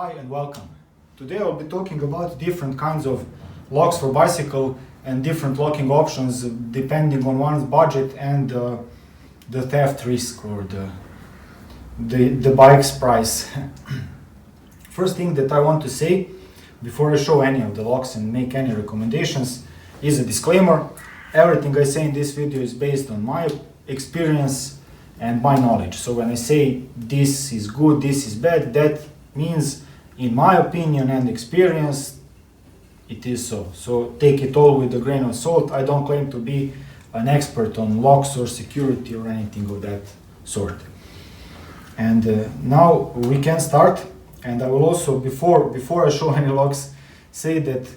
Hi and welcome. Today I'll be talking about different kinds of locks for bicycle and different locking options depending on one's budget and the theft risk or the bike's price. First thing that I want to say before I show any of the locks and make any recommendations is a disclaimer. Everything I say in this video is based on my experience and my knowledge. So when I say this is good, this is bad, that means in my opinion and experience it is so. So take it all with a grain of salt. I don't claim to be an expert on locks or security or anything of that sort. And now we can start. And I will also, before I show any locks, say that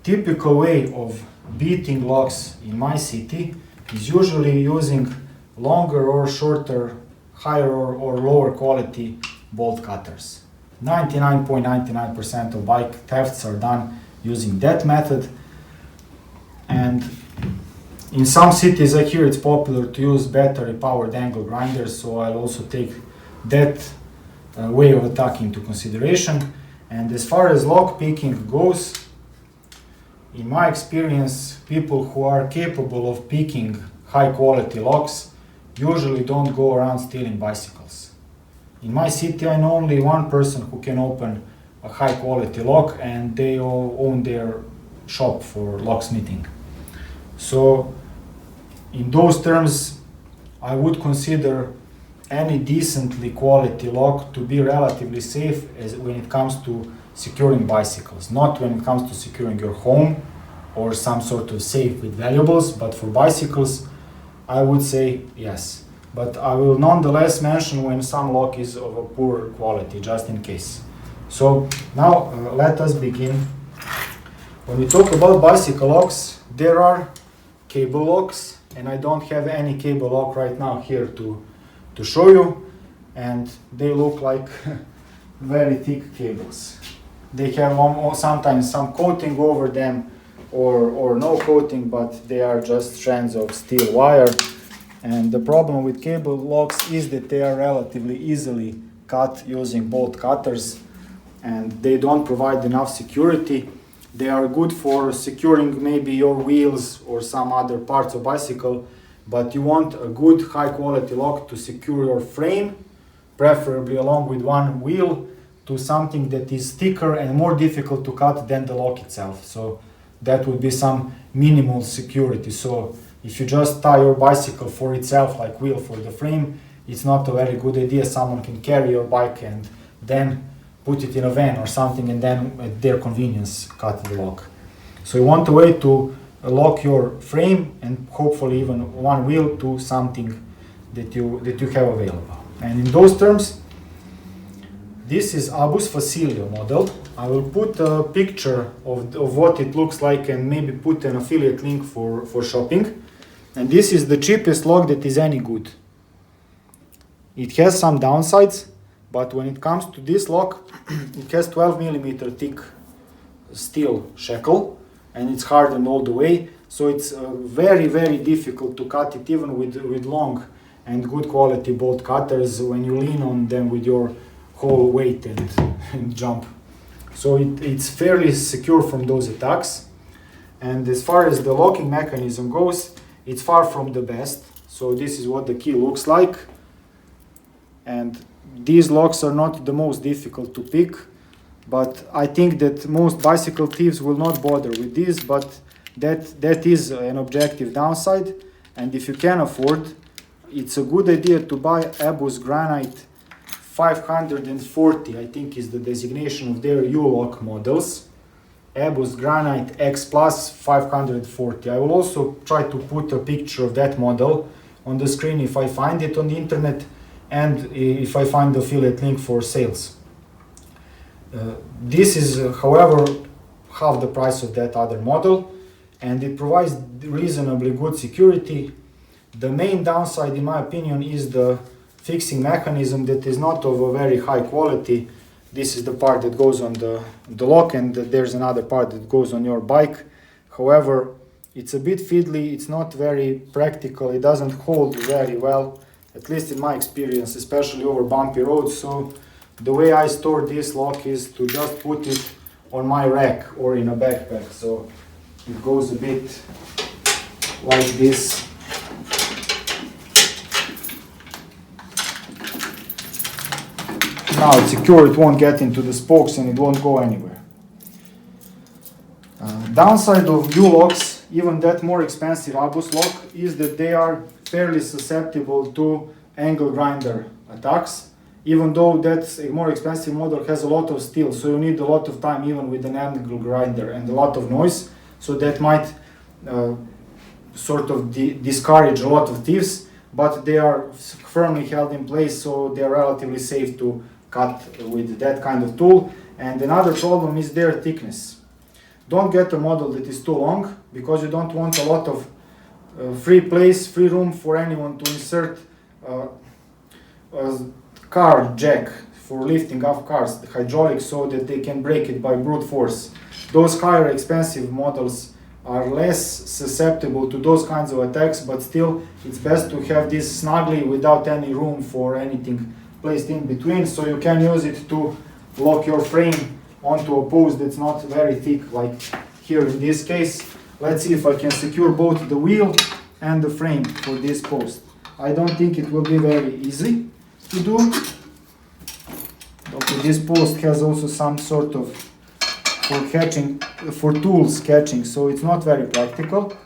typical way of beating locks in my city is usually using longer or shorter, higher or lower quality bolt cutters. 99.99% of bike thefts are done using that method, and in some cities I hear it's popular to use battery powered angle grinders, so I'll also take that way of attack into consideration. And as far as lock picking goes, in my experience, people who are capable of picking high quality locks usually don't go around stealing bicycles. In my city, I know only one person who can open a high quality lock, and they all own their shop for locksmithing. So in those terms, I would consider any decently quality lock to be relatively safe as when it comes to securing bicycles, not when it comes to securing your home or some sort of safe with valuables, but for bicycles, I would say yes. But I will nonetheless mention when some lock is of a poor quality, just in case. So now let us begin. When we talk about bicycle locks, there are cable locks, and I don't have any cable lock right now here to show you, and they look like very thick cables. They have sometimes some coating over them or no coating, but they are just strands of steel wire. And the problem with cable locks is that they are relatively easily cut using bolt cutters, and they don't provide enough security. They are good for securing maybe your wheels or some other parts of bicycle, but you want a good high quality lock to secure your frame, preferably along with one wheel, to something that is thicker and more difficult to cut than the lock itself. So that would be some minimal security. So if you just tie your bicycle for itself, like wheel for the frame, it's not a very good idea. Someone can carry your bike and then put it in a van or something, and then at their convenience cut the lock. So you want a way to lock your frame and hopefully even one wheel to something that you have available. And in those terms, this is Abus Facilio model. I will put a picture of what it looks like and maybe put an affiliate link for shopping. And this is the cheapest lock that is any good. It has some downsides, but when it comes to this lock, it has 12mm thick steel shackle, and it's hardened all the way. So it's very, very difficult to cut it even with long and good quality bolt cutters when you lean on them with your whole weight and jump. So it's fairly secure from those attacks. And as far as the locking mechanism goes, it's far from the best. So this is what the key looks like. And these locks are not the most difficult to pick, but I think that most bicycle thieves will not bother with this, but that is an objective downside. And if you can afford, it's a good idea to buy Abus Granite 540, I think is the designation of their U-lock models. Abus Granite X Plus 540. I will also try to put a picture of that model on the screen if I find it on the internet, and if I find the affiliate link for sales. This is, however, half the price of that other model, and it provides reasonably good security. The main downside, in my opinion, is the fixing mechanism that is not of a very high quality. This is the part that goes on the lock, and there's another part that goes on your bike. However, it's a bit fiddly, it's not very practical, it doesn't hold very well, at least in my experience, especially over bumpy roads. So the way I store this lock is to just put it on my rack or in a backpack. So it goes a bit like this. Now it's secure, it won't get into the spokes and it won't go anywhere. Downside of U-locks, even that more expensive Abus lock, is that they are fairly susceptible to angle grinder attacks. Even though that's a more expensive model, has a lot of steel, so you need a lot of time even with an angle grinder and a lot of noise, so that might sort of discourage a lot of thieves, but they are firmly held in place, so they are relatively safe to cut with that kind of tool. And another problem is their thickness. Don't get a model that is too long, because you don't want a lot of free room for anyone to insert a car jack for lifting up cars, the hydraulics, so that they can break it by brute force. Those higher expensive models are less susceptible to those kinds of attacks, but still it's best to have this snugly without any room for anything placed in between, so you can use it to lock your frame onto a post that's not very thick, like here in this case. Let's see if I can secure both the wheel and the frame for this post. I don't think it will be very easy to do. Okay, this post has also some sort of for tools catching, so it's not very practical.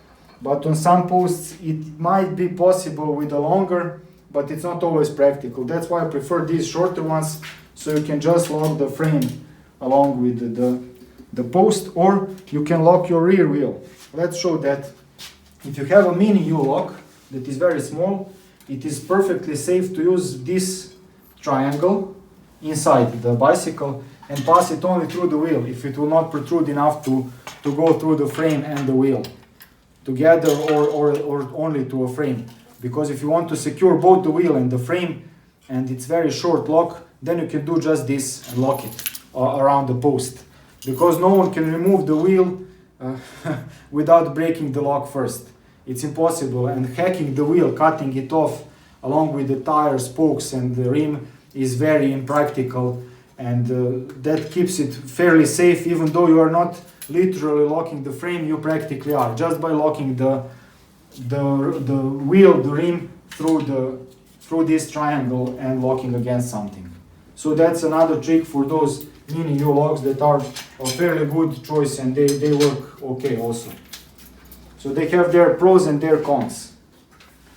But on some posts it might be possible with a longer, but it's not always practical. That's why I prefer these shorter ones, so you can just lock the frame along with the post, or you can lock your rear wheel. Let's show that. If you have a mini U-lock that is very small, it is perfectly safe to use this triangle inside the bicycle and pass it only through the wheel, if it will not protrude enough to go through the frame and the wheel together, or only to a frame. Because if you want to secure both the wheel and the frame, and it's very short lock, then you can do just this and lock it around the post. Because no one can remove the wheel without breaking the lock first. It's impossible, and hacking the wheel, cutting it off along with the tire spokes and the rim is very impractical, and that keeps it fairly safe. Even though you are not literally locking the frame, you practically are, just by locking the wheel, the rim through this triangle and locking against something. So that's another trick for those mini U-locks that are a fairly good choice, and they work okay also. So they have their pros and their cons.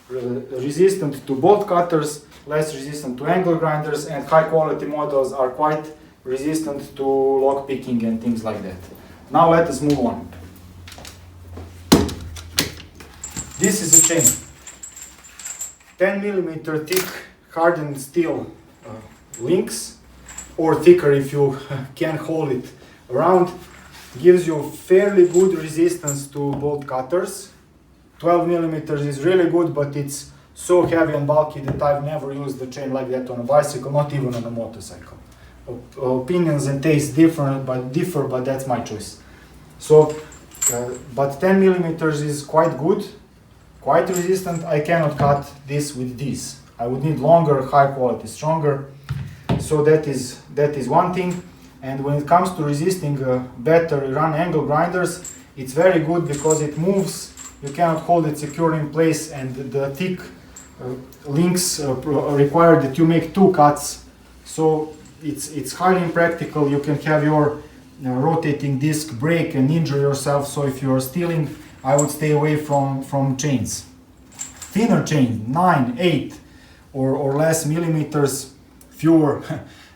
Resistant to bolt cutters, less resistant to angle grinders, and high quality models are quite resistant to lock picking and things like that. Now let us move on. This is a chain. 10mm thick hardened steel links, or thicker if you can hold it around, gives you fairly good resistance to bolt cutters. 12mm is really good, but it's so heavy and bulky that I've never used a chain like that on a bicycle, not even on a motorcycle. Opinions and tastes differ, but that's my choice. So, but 10mm is quite good, quite resistant. I cannot cut this with this. I would need longer, high quality, stronger. So that is one thing. And when it comes to resisting better run angle grinders, it's very good because it moves. You cannot hold it secure in place, and the thick links require that you make two cuts. So it's highly impractical. You can have your rotating disc break and injure yourself. So if you are stealing, I would stay away from chains. Thinner chain, 9, 8 or less millimeters, fewer.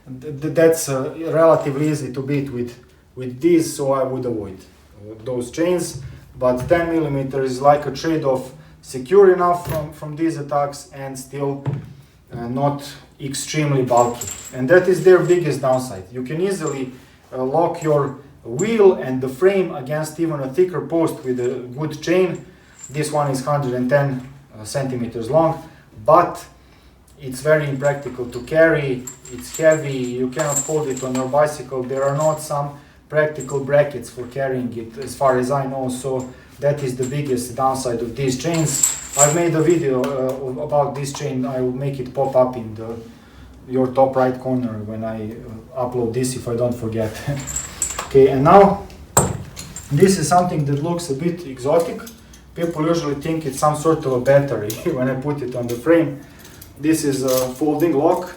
That's relatively easy to beat with these, so I would avoid those chains. But 10mm is like a trade-off, secure enough from these attacks and still not extremely bulky. And that is their biggest downside. You can easily lock your wheel and the frame against even a thicker post with a good chain. This one is 110 centimeters long, but it's very impractical to carry. It's heavy, you cannot hold it on your bicycle. There are not some practical brackets for carrying it, as far as I know, so that is the biggest downside of these chains. I've made a video about this chain. I will make it pop up in your top right corner when I upload this, if I don't forget. Okay, and now this is something that looks a bit exotic. People usually think it's some sort of a battery when I put it on the frame. This is a folding lock.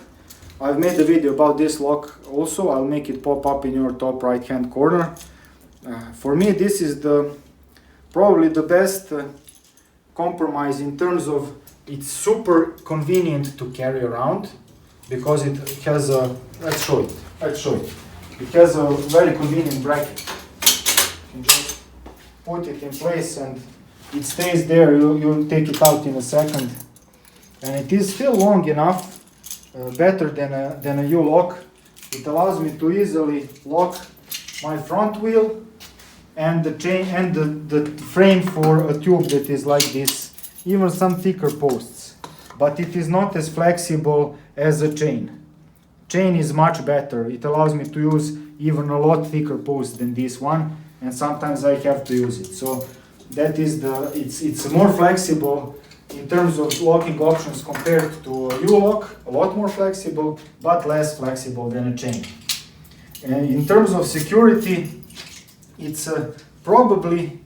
I've made a video about this lock also. I'll make it pop up in your top right hand corner. For me, this is probably the best compromise in terms of it's super convenient to carry around, because it has a, let's show it. It has a very convenient bracket. You can just put it in place and it stays there. You'll take it out in a second. And it is still long enough, better than a U-lock. It allows me to easily lock my front wheel and the chain and the frame for a tube that is like this, even some thicker posts. But it is not as flexible as a chain. Chain is much better. It allows me to use even a lot thicker posts than this one, and sometimes I have to use it. So that is it's more flexible in terms of locking options compared to a U-lock, a lot more flexible, but less flexible than a chain. And in terms of security, it's probably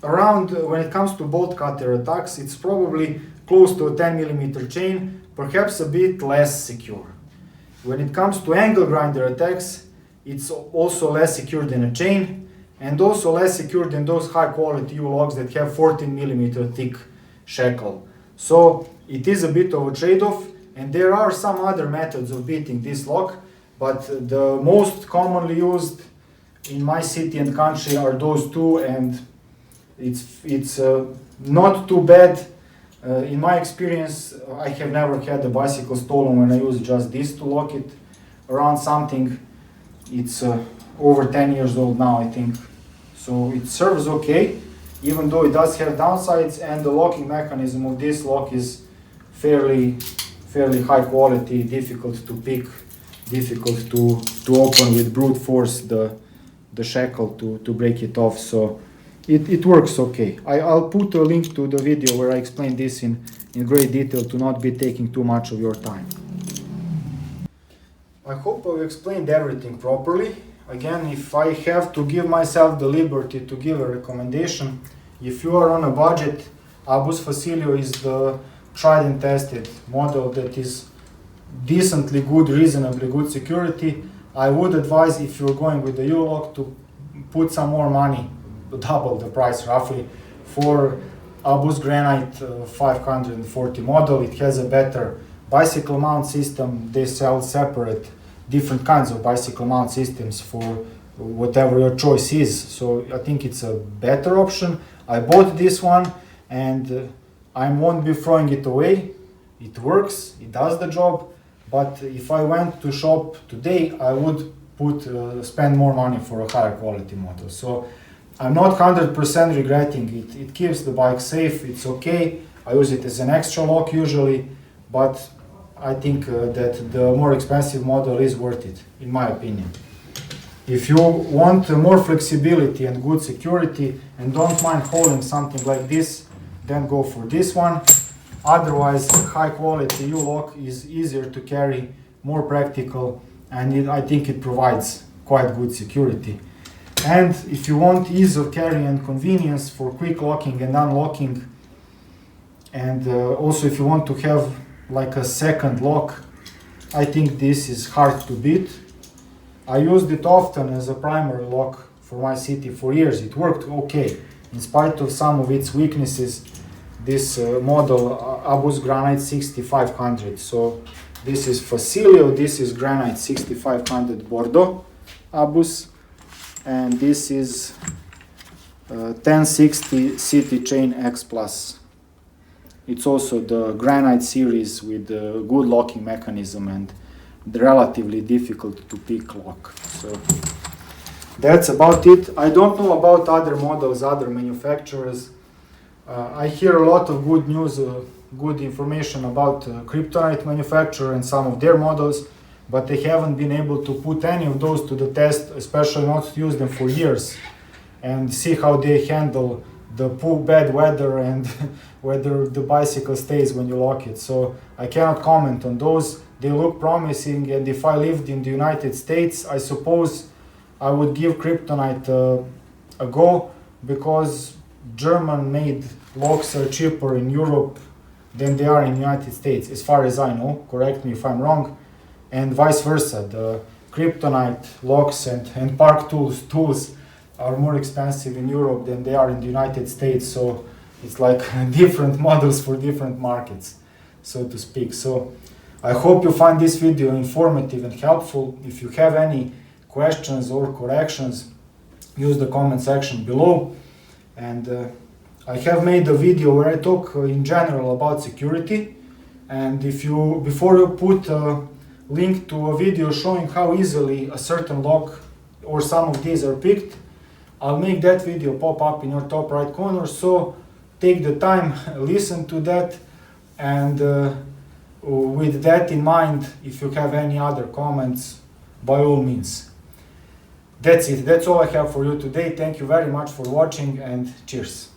around, when it comes to bolt cutter attacks, it's probably close to a 10mm chain, perhaps a bit less secure. When it comes to angle grinder attacks, it's also less secure than a chain, and also less secure than those high quality U-locks that have 14mm thick shackle. So it is a bit of a trade-off, and there are some other methods of beating this lock, but the most commonly used in my city and country are those two, and it's not too bad. In my experience, I have never had a bicycle stolen when I use just this to lock it around something. It's over 10 years old now, I think. So it serves okay, even though it does have downsides, and the locking mechanism of this lock is fairly high quality, difficult to pick, difficult to open with brute force the shackle to break it off. So it works okay. I'll put a link to the video where I explain this in great detail to not be taking too much of your time. I hope I've explained everything properly. Again, if I have to give myself the liberty to give a recommendation, if you are on a budget, Abus Facilio is the tried and tested model that is decently good, reasonably good security. I would advise, if you're going with the U-lock, to put some more money, double the price roughly, for Abus Granite 540 model. It has a better bicycle mount system. They sell separate different kinds of bicycle mount systems for whatever your choice is. So I think it's a better option. I bought this one, and I won't be throwing it away. It works, it does the job. But if I went to shop today, I would spend more money for a higher quality model. So I'm not 100% regretting it. It keeps the bike safe, it's okay. I use it as an extra lock usually, but I think that the more expensive model is worth it, in my opinion. If you want more flexibility and good security and don't mind hauling something like this, then go for this one. Otherwise, high quality U-lock is easier to carry, more practical, and I think it provides quite good security. And if you want ease of carry and convenience for quick locking and unlocking, and also if you want to have like a second lock, I think this is hard to beat. I used it often as a primary lock for my city for years. It worked okay, in spite of some of its weaknesses. This model, Abus Granite 6500. So this is Facilio, this is Granite 6500 Bordeaux Abus, and this is 1060 City Chain X Plus. It's also the Granite series with a good locking mechanism and the relatively difficult to pick lock. So that's about it. I don't know about other models, other manufacturers. I hear a lot of good news, good information about Kryptonite manufacturer and some of their models, but they haven't been able to put any of those to the test, especially not to use them for years, and see how they handle the bad weather and whether the bicycle stays when you lock it. So I cannot comment on those. They look promising, and if I lived in the United States, I suppose I would give kryptonite a go, because German-made locks are cheaper in Europe than they are in the United States, as far as I know. Correct me if I'm wrong. And vice versa. The kryptonite locks and park tools are more expensive in Europe than they are in the United States. So it's like different models for different markets, so to speak. So I hope you find this video informative and helpful. If you have any questions or corrections, use the comment section below. And I have made a video where I talk in general about security. And before you put a link to a video showing how easily a certain lock or some of these are picked, I'll make that video pop up in your top right corner. So take the time, listen to that, and with that in mind, if you have any other comments, by all means. That's it. That's all I have for you today. Thank you very much for watching, and cheers.